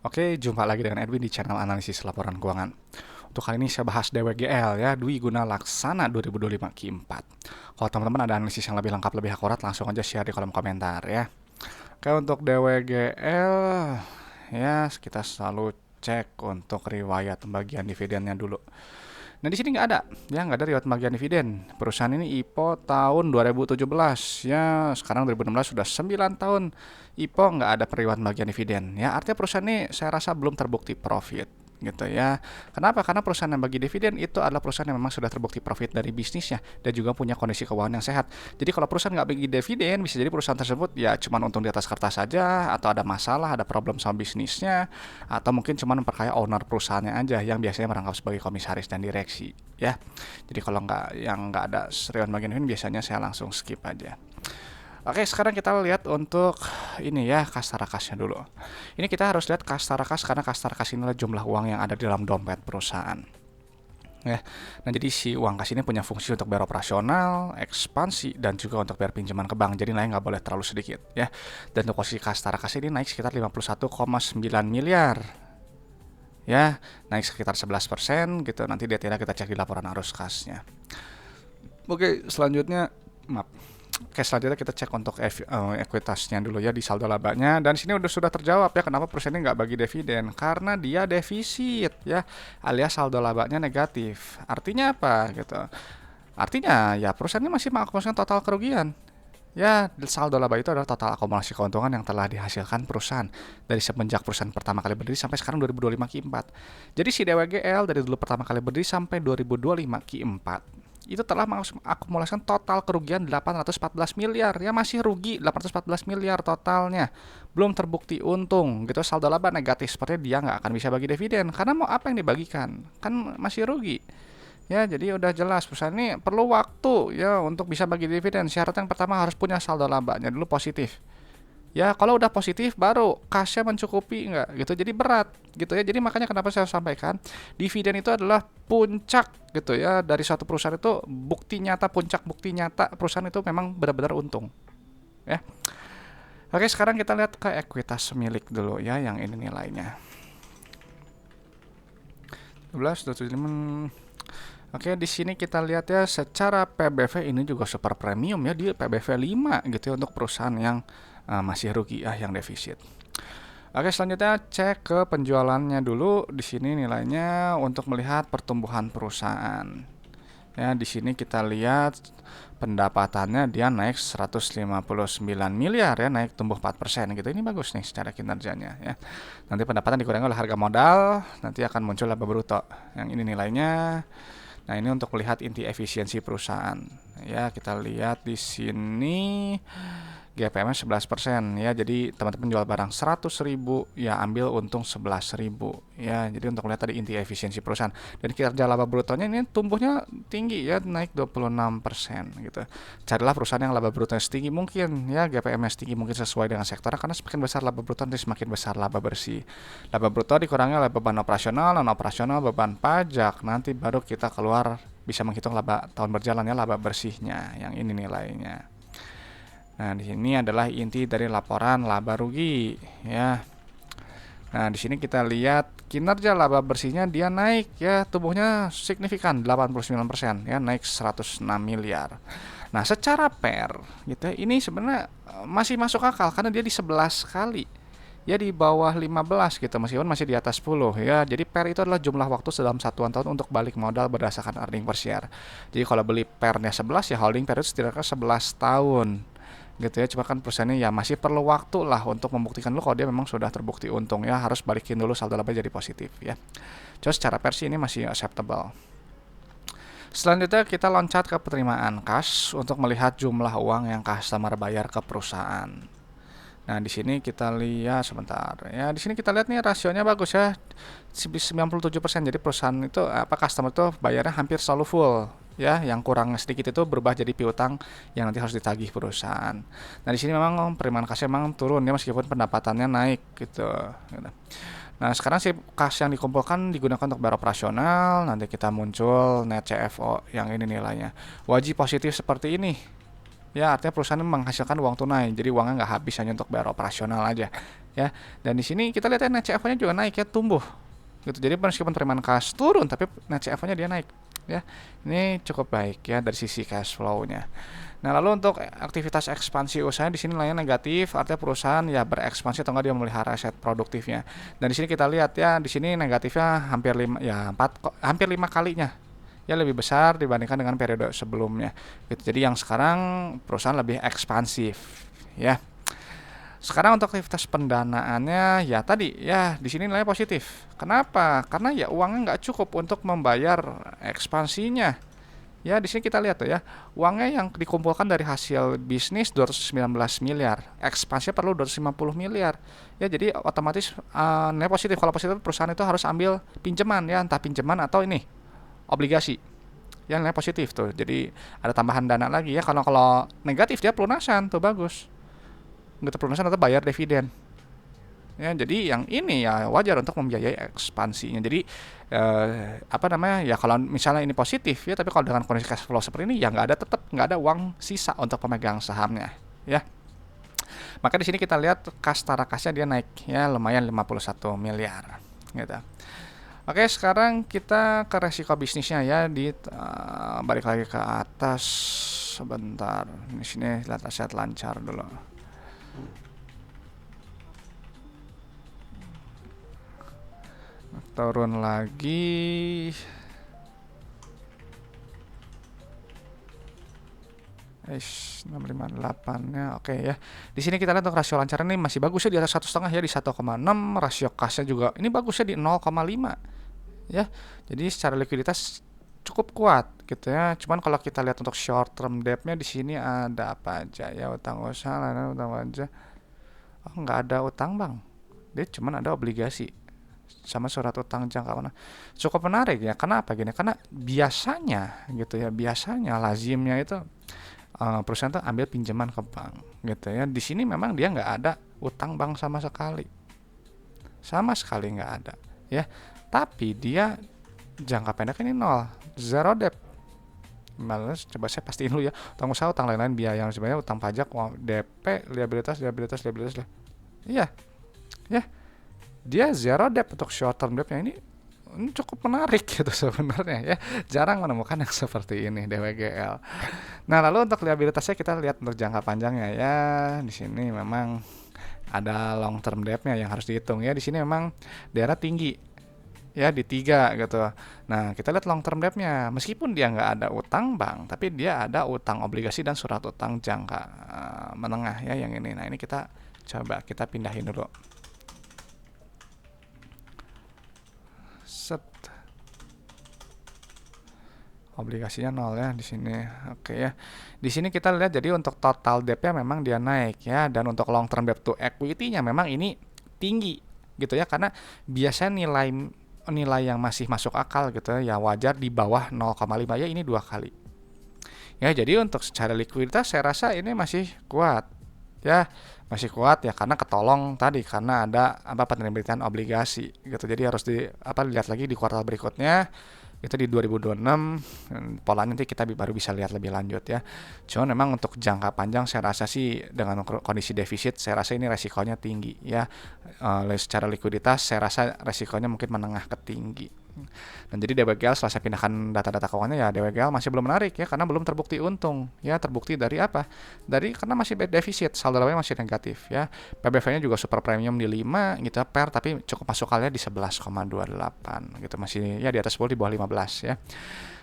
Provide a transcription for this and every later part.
Oke, jumpa lagi dengan Edwin di channel analisis laporan keuangan. Untuk kali ini saya bahas DWGL ya, Dwi Guna Laksana 2025 Q4. Kalau teman-teman ada analisis yang lebih lengkap, lebih akurat, langsung aja share di kolom komentar ya. Oke, untuk DWGL ya kita selalu cek untuk riwayat pembagian dividennya dulu. Nah di sini nggak ada, ya nggak ada riwayat pembagian dividen. Perusahaan ini IPO tahun 2017, ya sekarang 2016 sudah 9 tahun IPO nggak ada riwayat pembagian dividen. Ya artinya perusahaan ini saya rasa belum terbukti profit gitu ya. Kenapa? Karena perusahaan yang bagi dividen itu adalah perusahaan yang memang sudah terbukti profit dari bisnisnya dan juga punya kondisi keuangan yang sehat. Jadi kalau perusahaan nggak bagi dividen, bisa jadi perusahaan tersebut ya cuma untung di atas kertas saja, atau ada masalah, ada problem sama bisnisnya, atau mungkin cuma memperkaya owner perusahaannya aja yang biasanya merangkap sebagai komisaris dan direksi ya. Jadi kalau nggak ada seriusan bagian ini biasanya saya langsung skip aja. Oke, sekarang kita lihat untuk ini ya, kas tarakasnya dulu. Ini kita harus lihat kas tarakas karena kas tarakas inilah jumlah uang yang ada di dalam dompet perusahaan. Ya. Nah, jadi si uang kas ini punya fungsi untuk bayar operasional, ekspansi, dan juga untuk bayar pinjaman ke bank. Jadi naik nggak boleh terlalu sedikit ya. Dan untuk posisi kas tarakas ini naik sekitar 51,9 miliar. Ya, naik sekitar 11% gitu. Nanti detailnya kita cek di laporan arus kasnya. Oke, selanjutnya maaf. Oke, selanjutnya kita cek untuk ekuitasnya dulu ya di saldo labanya. Dan sini sudah terjawab ya kenapa perusahaan ini nggak bagi dividen. Karena dia defisit ya, alias saldo labanya negatif. Artinya apa gitu? Artinya ya perusahaan ini masih mengakumulasikan total kerugian. Ya, saldo laba itu adalah total akumulasi keuntungan yang telah dihasilkan perusahaan dari semenjak perusahaan pertama kali berdiri sampai sekarang 2025 Q4. Jadi si DWGL dari dulu pertama kali berdiri sampai 2025 Q4 itu telah mengakumulasikan total kerugian 814 miliar. Ya masih rugi 814 miliar totalnya. Belum terbukti untung gitu, saldo laba negatif. Sepertinya dia nggak akan bisa bagi dividen karena mau apa yang dibagikan? Kan masih rugi. Ya, jadi udah jelas perusahaan ini perlu waktu ya untuk bisa bagi dividen. Syarat yang pertama harus punya saldo labanya dulu positif. Ya, kalau udah positif baru kasnya mencukupi nggak gitu. Jadi berat gitu ya. Jadi makanya kenapa saya sampaikan dividen itu adalah puncak gitu ya dari suatu perusahaan, itu bukti nyata, puncak bukti nyata perusahaan itu memang benar-benar untung ya. Oke, sekarang kita lihat ke ekuitas milik dulu ya, yang ini nilainya 12,25. Oke, di sini kita lihat ya secara PBV ini juga super premium ya, di PBV 5 gitu ya untuk perusahaan yang masih rugi yang defisit. Oke, selanjutnya cek ke penjualannya dulu. Di sini nilainya untuk melihat pertumbuhan perusahaan. Ya, di sini kita lihat pendapatannya dia naik 159 miliar ya, naik tumbuh 4% gitu. Ini bagus nih secara kinerjanya ya. Nanti pendapatan dikurangi oleh harga modal, nanti akan muncul laba bruto. Yang ini nilainya. Nah, ini untuk melihat inti efisiensi perusahaan. Ya, kita lihat di sini GPM 11% ya. Jadi teman-teman jual barang 100.000 ya, ambil untung 11.000 ya. Jadi untuk melihat tadi inti efisiensi perusahaan. Dan kinerja laba brutonya ini tumbuhnya tinggi ya, naik 26% gitu. Carilah perusahaan yang laba brutonya setinggi mungkin ya, GPM setinggi mungkin sesuai dengan sektor, karena semakin besar laba bruto nanti semakin besar laba bersih. Laba bruto dikurangi oleh beban operasional, non operasional, beban pajak, nanti baru kita keluar bisa menghitung laba tahun berjalan ya, laba bersihnya. Yang ini nilainya. Nah, di sini adalah inti dari laporan laba rugi ya. Nah, di sini kita lihat kinerja laba bersihnya dia naik ya, tumbuhnya signifikan 89% ya, naik 106 miliar. Nah, secara per gitu ya, ini sebenarnya masih masuk akal karena dia di 11 kali. Ya di bawah 15 gitu, meskipun masih di atas 10 ya. Jadi per itu adalah jumlah waktu dalam satuan tahun untuk balik modal berdasarkan earning per share. Jadi kalau beli pernya 11 ya holding per itu setidaknya 11 tahun gitu ya. Cuma kan perusahaannya ya masih perlu waktu lah untuk membuktikan dulu kalau dia memang sudah terbukti untung ya, harus balikin dulu saldo laba jadi positif ya. Cuma secara versi ini masih acceptable. Selanjutnya kita loncat ke penerimaan kas untuk melihat jumlah uang yang customer bayar ke perusahaan. Nah, di sini kita lihat sebentar. Ya, di sini kita lihat nih rasionya bagus ya. 97%. Jadi perusahaan itu customer itu bayarnya hampir selalu full. Ya, yang kurang sedikit itu berubah jadi piutang yang nanti harus ditagih perusahaan. Nah, di sini memang penerimaan kasnya memang turun ya, meskipun pendapatannya naik gitu. Nah, sekarang si kas yang dikumpulkan digunakan untuk bayar operasional. Nanti kita muncul net CFO yang ini nilainya. Wajib positif seperti ini. Ya, artinya perusahaan ini menghasilkan uang tunai, jadi uangnya nggak habis hanya untuk bayar operasional aja, ya. Dan di sini kita lihat ya net CFO-nya juga naik ya, tumbuh, gitu. Jadi meskipun penerimaan kas turun, tapi net CFO-nya dia naik, ya. Ini cukup baik ya dari sisi cash flow-nya. Nah, lalu untuk aktivitas ekspansi usaha di sini nilainya negatif, artinya perusahaan ya berekspansi atau enggak dia memelihara aset produktifnya. Dan di sini kita lihat ya, di sini negatifnya hampir 5 ya 4 hampir 5 kalinya. Ya lebih besar dibandingkan dengan periode sebelumnya. Gitu. Jadi yang sekarang perusahaan lebih ekspansif, ya. Sekarang untuk aktivitas pendanaannya ya tadi ya di sini nilainya positif. Kenapa? Karena ya uangnya nggak cukup untuk membayar ekspansinya. Ya, di sini kita lihat tuh ya, uangnya yang dikumpulkan dari hasil bisnis 219 miliar, ekspansinya perlu 250 miliar. Ya, jadi otomatis nilai positif. Kalau positif perusahaan itu harus ambil pinjaman ya, entah pinjaman atau ini obligasi. Ya, nilai positif tuh. Jadi ada tambahan dana lagi ya. Kalau negatif dia pelunasan tuh bagus. Gitu pelunasan atau bayar dividen. Ya, jadi yang ini ya wajar untuk membiayai ekspansinya. Jadi apa namanya ya kalau misalnya ini positif ya, tapi kalau dengan kondisi cash flow seperti ini ya tetap nggak ada uang sisa untuk pemegang sahamnya, ya. Maka di sini kita lihat kas tarakasnya dia naik ya lumayan 51 miliar, gitu. Oke, sekarang kita ke resiko bisnisnya ya balik lagi ke atas sebentar. Di sini lihat aset lancar dulu. Turun lagi. 658-nya oke ya. Di sini kita lihat untuk rasio lancar ini masih bagus ya di atas 1,5 ya di 1,6, rasio kasnya juga ini bagus ya di 0,5 ya. Jadi secara likuiditas cukup kuat gitu ya. Cuman kalau kita lihat untuk short term debt-nya di sini ada apa aja ya, utang usaha, utang aja. Oh, nggak ada utang, Bang. Dia cuman ada obligasi sama surat utang jangka mana. Cukup menarik ya. Kenapa gini? Karena biasanya gitu ya, biasanya lazimnya itu perusahaan tuh ambil pinjaman ke bank gitu ya. Di sini memang dia nggak ada utang bank sama sekali. Sama sekali nggak ada ya. Tapi dia jangka pendek ini nol, zero debt. Malah coba saya pastiin dulu ya, utang usaha, utang lain-lain, biaya yang sebenarnya, utang pajak, DP, liabilitas. Iya, ya. Dia zero debt untuk short term debt ini cukup menarik gitu sebenarnya ya. Jarang menemukan yang seperti ini DWGL. Nah, lalu untuk liabilitasnya kita lihat untuk jangka panjangnya ya. Di sini memang ada long term debt-nya yang harus dihitung ya. Di sini memang daerah tinggi ya di 3 gitu. Nah, kita lihat long term debt-nya. Meskipun dia nggak ada utang bank, tapi dia ada utang obligasi dan surat utang jangka menengah ya yang ini. Nah, ini kita coba kita pindahin dulu. Set. Obligasinya 0 ya di sini. Oke ya. Di sini kita lihat jadi untuk total debt-nya memang dia naik ya, dan untuk long term debt to equity-nya memang ini tinggi gitu ya, karena biasanya nilai yang masih masuk akal gitu ya wajar di bawah 0,5 ya, ini 2 kali. Ya, jadi untuk secara likuiditas saya rasa ini masih kuat. Ya, masih kuat ya karena ketolong tadi karena ada penerbitan obligasi gitu. Jadi harus dilihat lagi di kuartal berikutnya. Itu di 2026 polanya nanti kita baru bisa lihat lebih lanjut ya. Cuman memang untuk jangka panjang saya rasa sih dengan kondisi defisit saya rasa ini resikonya tinggi ya. Secara likuiditas saya rasa resikonya mungkin menengah ke tinggi. Dan jadi DWGL setelah saya pindahkan data-data keuangannya ya DWGL masih belum menarik ya karena belum terbukti untung ya. Terbukti dari apa? Karena masih defisit, saldo labanya masih negatif ya. PBV-nya juga super premium di 5 gitu per, tapi cukup masukalnya di 11,28 gitu, masih ya di atas 10 di bawah 15 ya.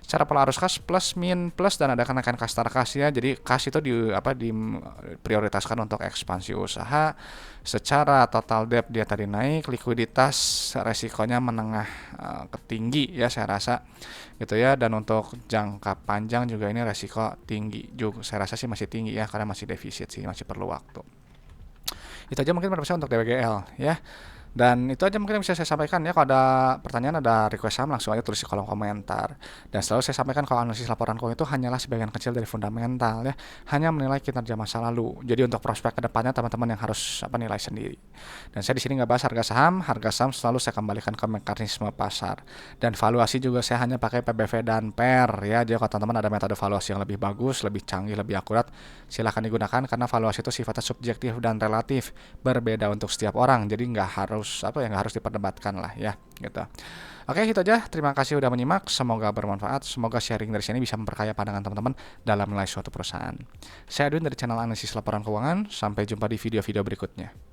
Cara pola arus kas plus min plus dan ada kenaikan kas tarkas ya. Jadi kas itu diprioritaskan untuk ekspansi usaha. Secara total debt dia tadi naik, likuiditas resikonya menengah ke tinggi ya saya rasa gitu ya. Dan untuk jangka panjang juga ini resiko tinggi juga saya rasa sih masih tinggi ya karena masih defisit sih, masih perlu waktu. Itu aja mungkin untuk DWGL ya. Dan itu aja mungkin yang bisa saya sampaikan ya. Kalau ada pertanyaan, ada request saham, langsung aja tulis di kolom komentar. Dan selalu saya sampaikan kalau analisis laporan keuangan itu hanyalah sebagian kecil dari fundamental ya. Hanya menilai kinerja masa lalu. Jadi untuk prospek kedepannya teman-teman yang harus nilai sendiri. Dan saya di sini nggak bahas harga saham. Harga saham selalu saya kembalikan ke mekanisme pasar. Dan valuasi juga saya hanya pakai PBV dan PER ya. Jadi kalau teman-teman ada metode valuasi yang lebih bagus, lebih canggih, lebih akurat, silahkan digunakan karena valuasi itu sifatnya subjektif dan relatif, berbeda untuk setiap orang. Jadi nggak harus diperdebatkan lah ya gitu. Oke, itu aja. Terima kasih udah menyimak. Semoga bermanfaat. Semoga sharing dari sini bisa memperkaya pandangan teman-teman dalam menilai suatu perusahaan. Saya Edwin dari channel analisis laporan keuangan. Sampai jumpa di video-video berikutnya.